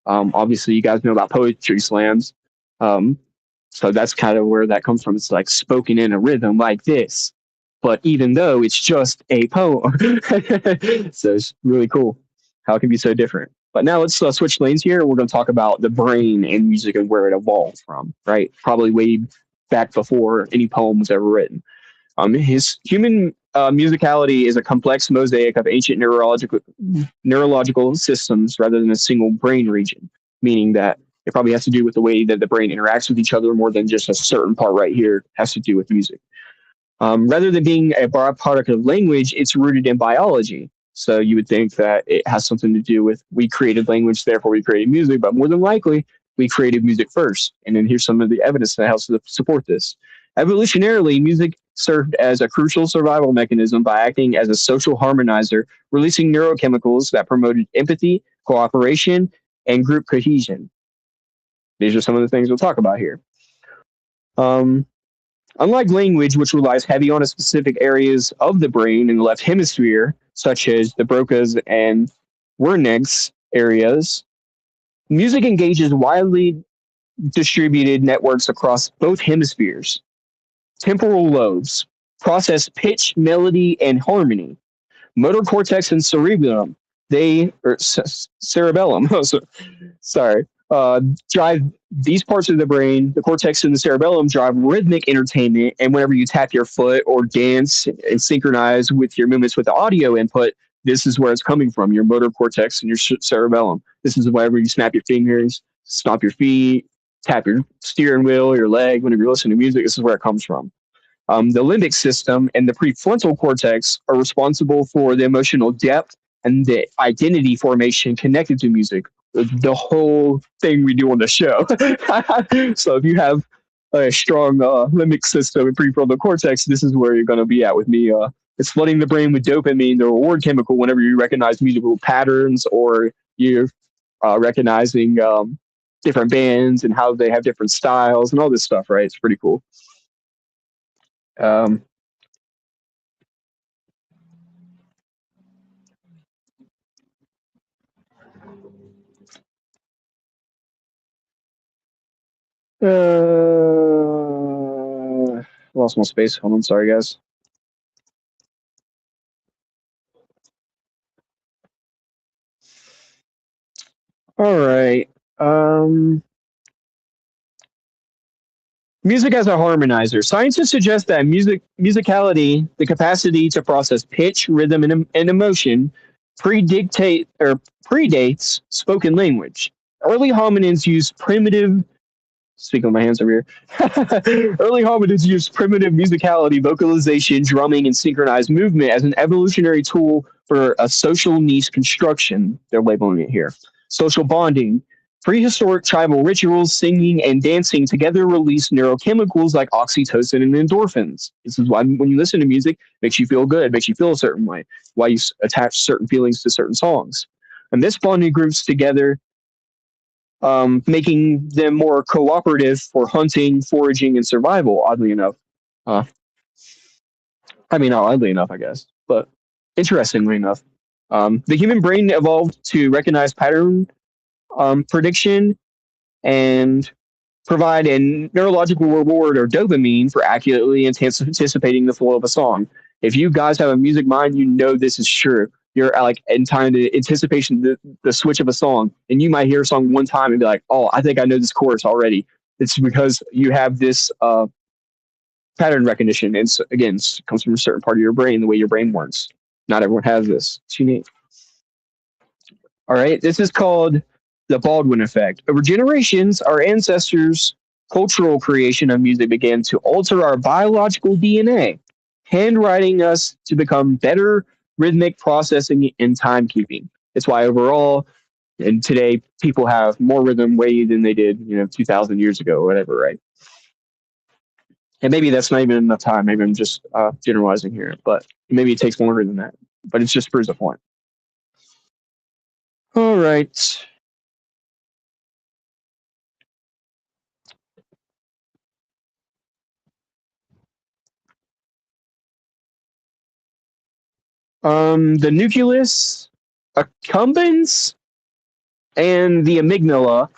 Obviously, you guys know about poetry slams. So that's kind of where that comes from. It's like spoken in a rhythm like this, but even though it's just a poem. So it's really cool how it can be so different. But now let's switch lanes here. We're going to talk about the brain and music and where it evolved from, right? Probably way back before any poem was ever written. His human musicality is a complex mosaic of ancient neurological systems rather than a single brain region, meaning that It probably has to do with the way that the brain interacts with each other more than just a certain part right here has to do with music. Rather than being a byproduct of language, it's rooted in biology. So you would think that it has something to do with we created language, therefore we created music, but more than likely we created music first. And then here's some of the evidence that helps to support this. Evolutionarily, music served as a crucial survival mechanism by acting as a social harmonizer, releasing neurochemicals that promoted empathy, cooperation, and group cohesion. These are some of the things we'll talk about here. Unlike language, which relies heavy on a specific areas of the brain in the left hemisphere, such as the Broca's and Wernicke's areas, music engages widely distributed networks across both hemispheres. Temporal lobes process pitch, melody, and harmony. Motor cortex and cerebellum, cerebellum, sorry, drive these parts of the brain. The cortex and the cerebellum drive rhythmic entertainment, and whenever you tap your foot or dance and synchronize with your movements with the audio input, this is where it's coming from, your motor cortex and your cerebellum. This is whenever you snap your fingers, stomp your feet, tap your steering wheel, your leg, whenever you're listening to music, this is where it comes from. The limbic system and the prefrontal cortex are responsible for the emotional depth and the identity formation connected to music, the whole thing we do on the show. So if you have a strong limbic system and prefrontal cortex, this is where you're going to be at with me. It's flooding the brain with dopamine, the reward chemical, whenever you recognize musical patterns or you're recognizing different bands and how they have different styles and all this stuff, right? It's pretty cool. Um, lost my space. Hold on, sorry guys. All right. Music as a harmonizer. Scientists suggest that musicality, the capacity to process pitch, rhythm, and emotion, predates spoken language. Early hominins used primitive. Speaking with my hands over here. Early hominids used primitive musicality, vocalization, drumming, and synchronized movement as an evolutionary tool for a social niche construction. They're labeling it here. Social bonding. Prehistoric tribal rituals, singing, and dancing together release neurochemicals like oxytocin and endorphins. This is why when you listen to music, it makes you feel good, makes you feel a certain way, why you attach certain feelings to certain songs. And this bonding groups together, making them more cooperative for hunting, foraging, and survival, oddly enough. Not oddly enough, I guess, but interestingly enough. The human brain evolved to recognize pattern prediction and provide a neurological reward or dopamine for accurately anticipating the flow of a song. If you guys have a music mind, you know this is true. You're like in time to anticipation the switch of a song, and you might hear a song one time and be like, "Oh, I think I know this chorus already." It's because you have this pattern recognition, and so, again, it comes from a certain part of your brain, the way your brain works. Not everyone has this. It's unique. All right, this is called the Baldwin effect. Over generations, our ancestors' cultural creation of music began to alter our biological DNA, handwriting us to become better rhythmic processing and timekeeping. It's why overall, and today, people have more rhythm way than they did, 2,000 years ago or whatever, right? And maybe that's not even enough time. Maybe I'm just generalizing here, but maybe it takes longer than that. But it just proves a point. All right. The nucleus accumbens and the amygdala,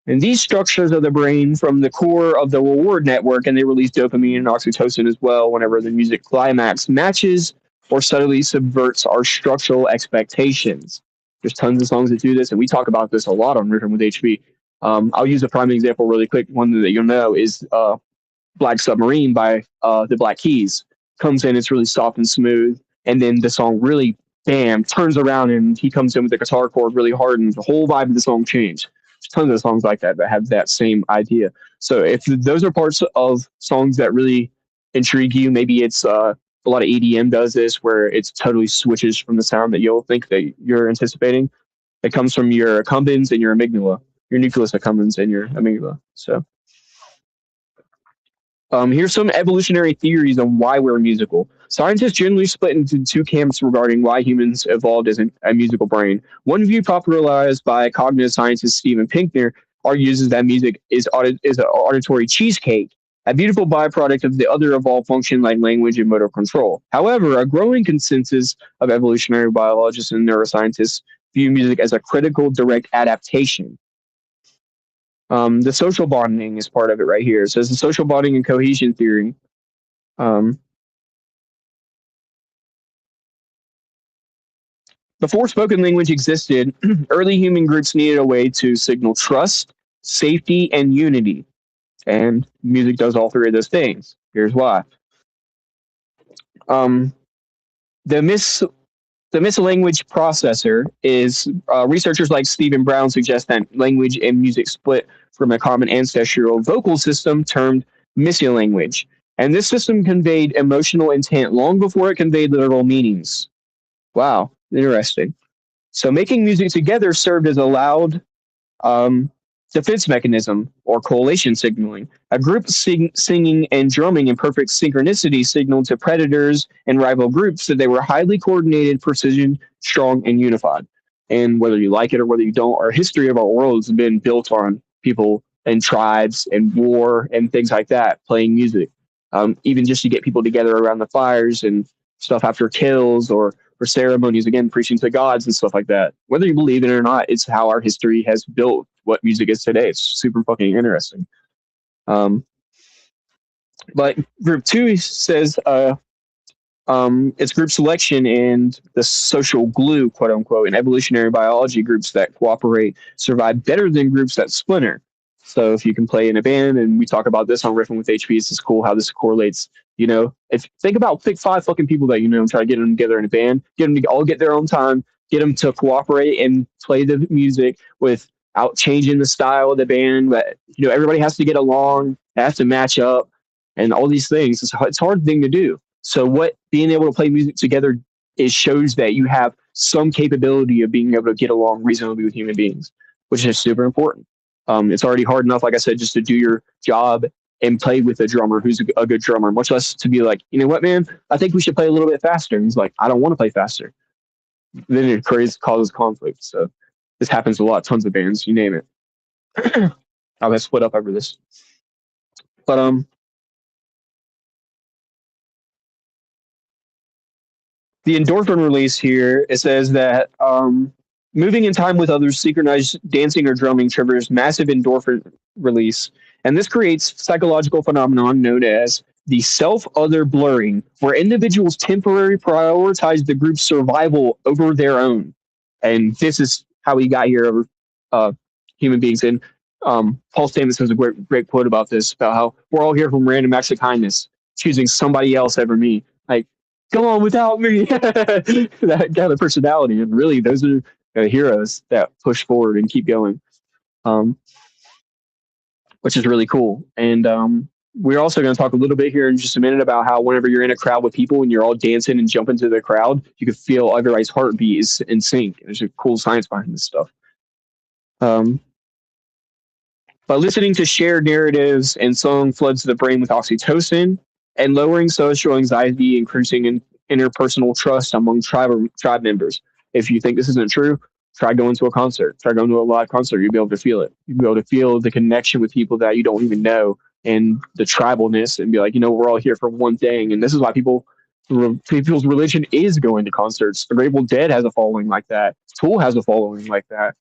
and these structures of the brain from the core of the reward network, and they release dopamine and oxytocin as well whenever the music climax matches or subtly subverts our structural expectations. There's tons of songs that do this, and we talk about this a lot on Riffin with HB. I'll use a prime example really quick. One that you'll know is Black Submarine by the Black Keys. Comes in, it's really soft and smooth, and then the song really, bam, turns around and he comes in with the guitar chord really hard, and the whole vibe of the song changed. tons of songs like that that have that same idea. So if those are parts of songs that really intrigue you, maybe it's a lot of EDM does this, where it's totally switches from the sound that you'll think that you're anticipating. It comes from your accumbens and your amygdala, your nucleus accumbens and your amygdala. So here's some evolutionary theories on why we're musical. Scientists generally split into two camps regarding why humans evolved as a musical brain. One view, popularized by cognitive scientist Steven Pinker, argues that music is an auditory cheesecake, a beautiful byproduct of the other evolved function like language and motor control. However, a growing consensus of evolutionary biologists and neuroscientists view music as a critical direct adaptation. The social bonding is part of it right here. It says the social bonding and cohesion theory. Before spoken language existed, early human groups needed a way to signal trust, safety, and unity. And music does all three of those things. Here's why. The mislanguage processor is researchers like Stephen Brown suggest that language and music split from a common ancestral vocal system termed mislanguage. And this system conveyed emotional intent long before it conveyed literal meanings. Wow, interesting. So making music together served as a loud defense mechanism or correlation signaling. A group singing and drumming in perfect synchronicity signaled to predators and rival groups that they were highly coordinated, precision, strong, and unified. And whether you like it or whether you don't, our history of our world has been built on people and tribes and war and things like that playing music. Even just to get people together around the fires and stuff after kills or for ceremonies, again, preaching to gods and stuff like that. Whether you believe it or not, it's how our history has built what music is today. It's super fucking interesting. But group two says it's group selection and the social glue, quote unquote, in evolutionary biology. Groups that cooperate survive better than groups that splinter. So if you can play in a band, and we talk about this on Riffin with HP, it's cool how this correlates. You know, if think about pick 5 fucking people that you know and try to get them together in a band, get them to all get their own time, get them to cooperate and play the music without changing the style of the band. But you know, everybody has to get along, they have to match up, and all these things. It's a hard thing to do. So what being able to play music together shows that you have some capability of being able to get along reasonably with human beings, which is super important. It's already hard enough, like I said, just to do your job and play with a drummer who's a good drummer, much less to be like, you know what, man, I think we should play a little bit faster. And he's like, I don't want to play faster. Then it causes conflict. So this happens a lot, tons of bands, you name it. I'll get split up over this. But the endorphin release here, it says that moving in time with others, synchronized dancing or drumming triggers massive endorphin release. And this creates psychological phenomenon known as the self-other blurring, where individuals temporarily prioritize the group's survival over their own. And this is how we got here over human beings. And Paul Stamets has a great quote about this, about how we're all here from random acts of kindness, choosing somebody else over me. Like, go on without me. That kind of personality. And really, those are heroes that push forward and keep going, which is really cool. And we're also going to talk a little bit here in just a minute about how whenever you're in a crowd with people and you're all dancing and jumping to the crowd, you can feel everybody's heartbeat is in sync. There's a cool science behind this stuff. By listening to shared narratives and song floods the brain with oxytocin and lowering social anxiety, increasing in interpersonal trust among tribe members. If you think this isn't true, try going to a concert. Try going to a live concert. You'll be able to feel it. You'll be able to feel the connection with people that you don't even know and the tribalness and be like, you know, we're all here for one thing. And this is why people's religion is going to concerts. The Grateful Dead has a following like that. Tool has a following like that.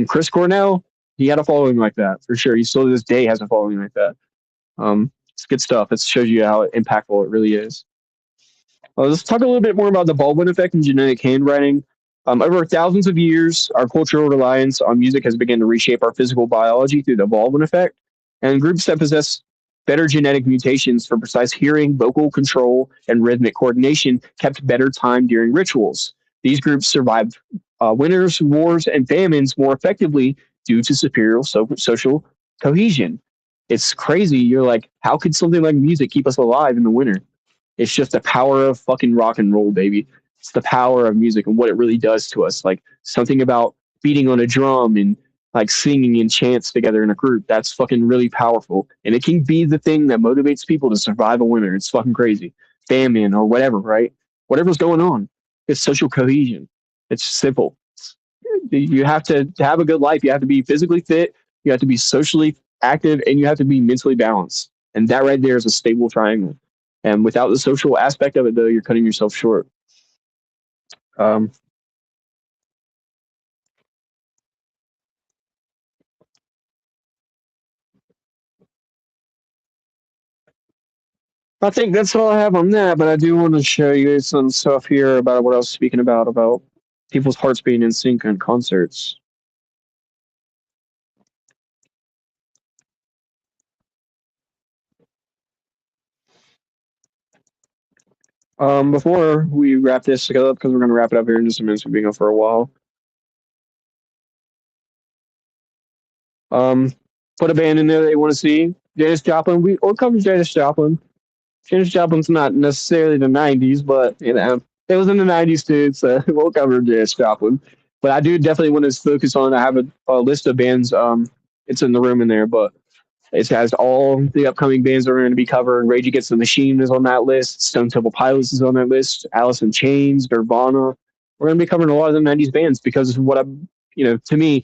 Chris Cornell, he had a following like that for sure. He still to this day has a following like that. It's good stuff. It shows you how impactful it really is. Let's talk a little bit more about the Baldwin effect and genetic handwriting. Over thousands of years, our cultural reliance on music has begun to reshape our physical biology through the Baldwin effect. And groups that possess better genetic mutations for precise hearing, vocal control, and rhythmic coordination kept better time during rituals. These groups survived winters, wars, and famines more effectively due to superior social cohesion. It's crazy. You're like, how could something like music keep us alive in the winter? It's just the power of fucking rock and roll, baby. It's the power of music and what it really does to us. Like something about beating on a drum and like singing and chants together in a group. That's fucking really powerful. And it can be the thing that motivates people to survive a winter. It's fucking crazy. Famine or whatever, right? Whatever's going on. It's social cohesion. It's simple. You have to have a good life. You have to be physically fit. You have to be socially active and you have to be mentally balanced. And that right there is a stable triangle. And without the social aspect of it, though, you're cutting yourself short. Um, I think that's all I have on that, but I do want to show you some stuff here about what I was speaking about people's hearts being in sync in concerts. Before we wrap this up, because we're going to wrap it up here in just a minute, we've been going for a while. Put a band in there that you want to see. Janis Joplin, or cover Janis Joplin. Janis Joplin's not necessarily the 90s, but, you know, it was in the 90s too, so we'll cover Janis Joplin. But I do definitely want to focus on, I have a list of bands, it's in the room in there, but it has all the upcoming bands that are going to be covered. Rage Against the Machine is on that list. Stone Temple Pilots is on that list. Alice in Chains, Nirvana. We're going to be covering a lot of the 90s bands because of what I'm, you know, to me,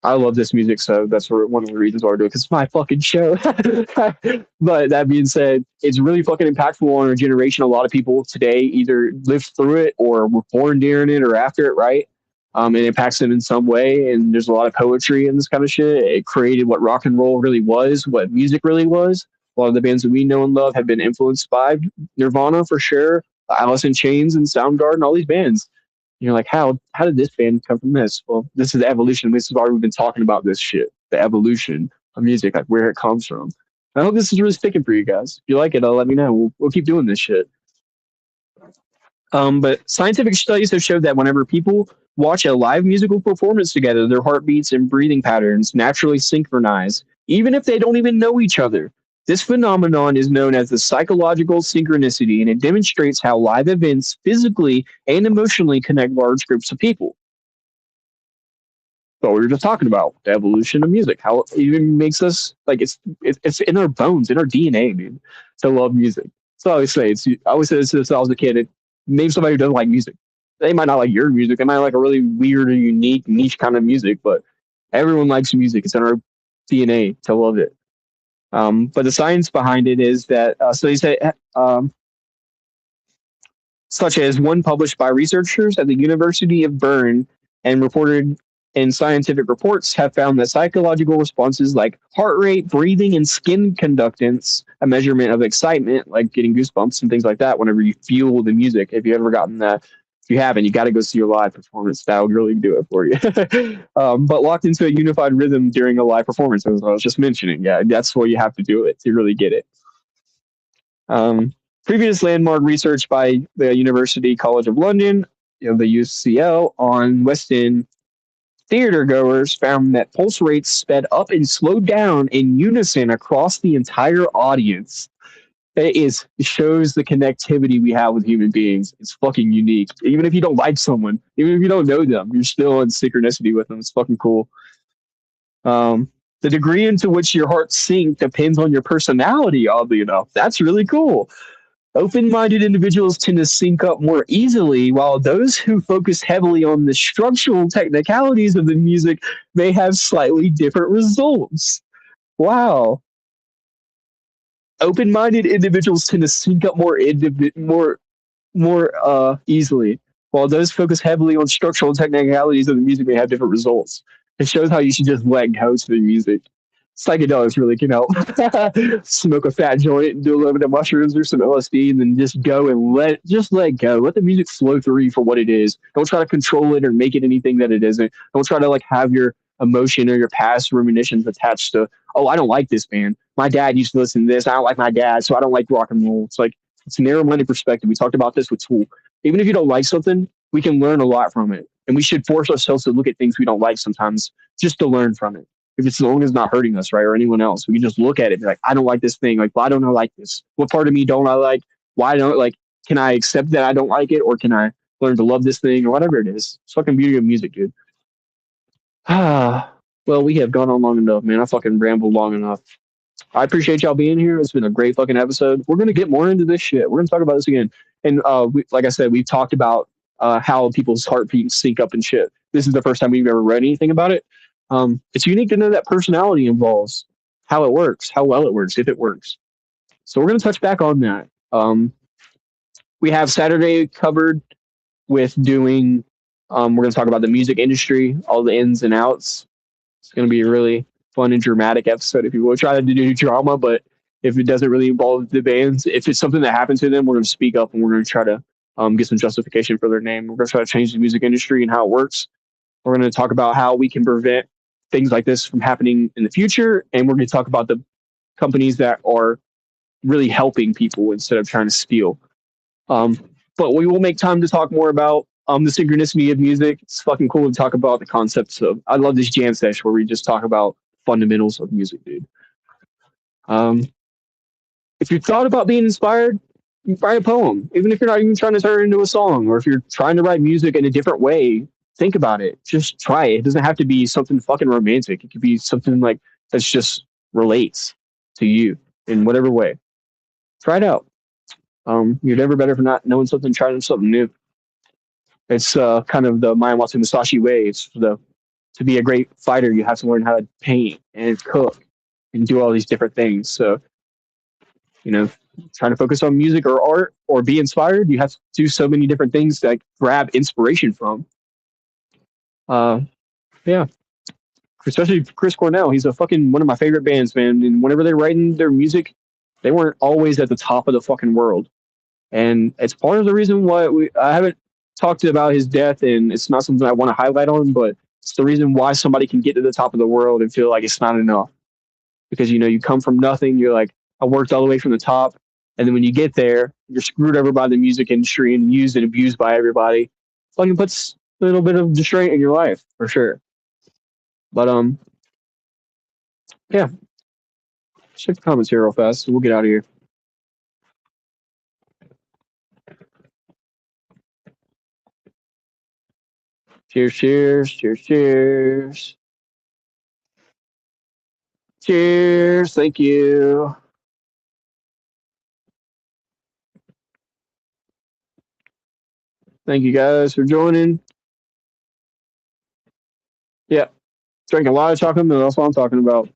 I love this music, so that's one of the reasons why I do it, because it's my fucking show. But that being said, it's really fucking impactful on our generation. A lot of people today either lived through it or were born during it or after it, right? It impacts them in some way, and there's a lot of poetry in this kind of shit. It created what rock and roll really was, what music really was. A lot of the bands that we know and love have been influenced by Nirvana for sure, Alice in Chains and Soundgarden, all these bands. You're like, how did this band come from this? Well, this is the evolution. This is why we've been talking about this shit, the evolution of music, like where it comes from. I hope this is really sticking for you guys. If you like it, let me know. We'll keep doing this shit. But scientific studies have showed that whenever people watch a live musical performance together, their heartbeats and breathing patterns naturally synchronize, even if they don't even know each other. This phenomenon is known as the psychological synchronicity, and it demonstrates how live events physically and emotionally connect large groups of people. So we were just talking about the evolution of music, how it even makes us like it's in our bones, in our DNA, dude, to love music. So I always say I always say this since I was a kid. Name somebody who doesn't like music. They might not like your music. They might like a really weird or unique niche kind of music, but everyone likes music. It's in our DNA to love it. But the science behind it is that studies such as one published by researchers at the University of Bern and reported in scientific reports have found that psychological responses like heart rate, breathing, and skin conductance, a measurement of excitement, like getting goosebumps and things like that whenever you feel the music. If you ever gotten that, if you haven't, you got to go see a live performance. That would really do it for you. But locked into a unified rhythm during a live performance, as I was just mentioning. Yeah, that's what you have to do it to really get it. Previous landmark research by the University College of London, the UCL, on West End theater goers found that pulse rates sped up and slowed down in unison across the entire audience. It shows the connectivity we have with human beings. It's fucking unique. Even if you don't like someone, even if you don't know them, you're still in synchronicity with them. It's fucking cool. The degree into which your heart sync depends on your personality, oddly enough. That's really cool. Open-minded individuals tend to sync up more easily, while those who focus heavily on the structural technicalities of the music may have slightly different results. Wow. Open-minded individuals tend to sync up more easily, while those focus heavily on structural technicalities of the music may have different results. It shows how you should just let go to the music. Psychedelics really can help. Smoke a fat joint and do a little bit of mushrooms or some LSD, and then just go and let go. Let the music flow through you for what it is. Don't try to control it or make it anything that it isn't. Don't try to like have your emotion or your past ruminations attached to, oh, I don't like this band. My dad used to listen to this. I don't like my dad, so I don't like rock and roll. It's like it's a narrow-minded perspective. We talked about this with Tool. Even if you don't like something, we can learn a lot from it. And we should force ourselves to look at things we don't like sometimes just to learn from it. If it's, as long as it's not hurting us, right, or anyone else, we can just look at it and be like, I don't like this thing. Like, why don't I like this? What part of me don't I like? Why don't, like, can I accept that I don't like it, or can I learn to love this thing, or whatever it is? It's fucking beauty of music, dude. Well, we have gone on long enough, man. I fucking rambled long enough. I appreciate y'all being here. It's been a great fucking episode. We're gonna get more into this shit. We're gonna talk about this again. And like I said, we've talked about how people's heartbeats sync up and shit. This is the first time we've ever read anything about it. It's unique to know that personality involves, how it works, how well it works, if it works. So we're gonna touch back on that. We have Saturday covered with doing. We're gonna talk about the music industry, all the ins and outs. It's gonna be a really fun and dramatic episode. If you will try to do drama, but if it doesn't really involve the bands, if it's something that happened to them, we're going to speak up and we're going to try to get some justification for their name. We're going to try to change the music industry and how it works. We're going to talk about how we can prevent things like this from happening in the future, and we're going to talk about the companies that are really helping people instead of trying to steal. But we will make time to talk more about the synchronicity of music. It's fucking cool to talk about the concepts of. I love this jam session where we just talk about fundamentals of music, dude. If you thought about being inspired, you write a poem, even if you're not even trying to turn it into a song, or if you're trying to write music in a different way. Think about it. Just try it. It doesn't have to be something fucking romantic. It could be something like that's just relates to you in whatever way. Try it out. You're never better for not knowing something, trying something new. It's kind of the Miyamoto Musashi way. It's to be a great fighter, you have to learn how to paint and cook and do all these different things. So, trying to focus on music or art or be inspired, you have to do so many different things to grab inspiration from. Yeah. Especially Chris Cornell. He's one of my favorite bands, man. And whenever they're writing their music, they weren't always at the top of the fucking world. And it's part of the reason why I haven't talked about his death, and it's not something I want to highlight on, but it's the reason why somebody can get to the top of the world and feel like it's not enough. Because, you come from nothing. You're like, I worked all the way from the top. And then when you get there, you're screwed over by the music industry and used and abused by everybody. Fucking puts a little bit of restraint in your life, for sure. But, yeah. Check the comments here real fast. We'll get out of here. Cheers, cheers, cheers, cheers. Cheers. Thank you. Thank you guys for joining. Yeah. Drinking a lot of chocolate milk. That's what I'm talking about.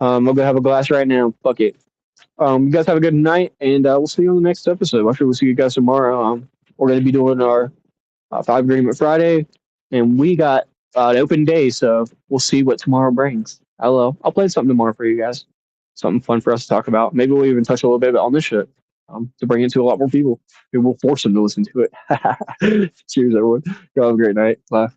I'm going to have a glass right now. Fuck it. You guys have a good night, and we'll see you on the next episode. Actually, we'll see you guys tomorrow. We're going to be doing our 5 Agreement Friday, and we got an open day, so we'll see what tomorrow brings. I'll play something tomorrow for you guys. Something fun for us to talk about. Maybe we'll even touch a little bit on this shit to bring it to a lot more people. Maybe we'll force them to listen to it. Cheers, everyone. Y'all have a great night. Bye.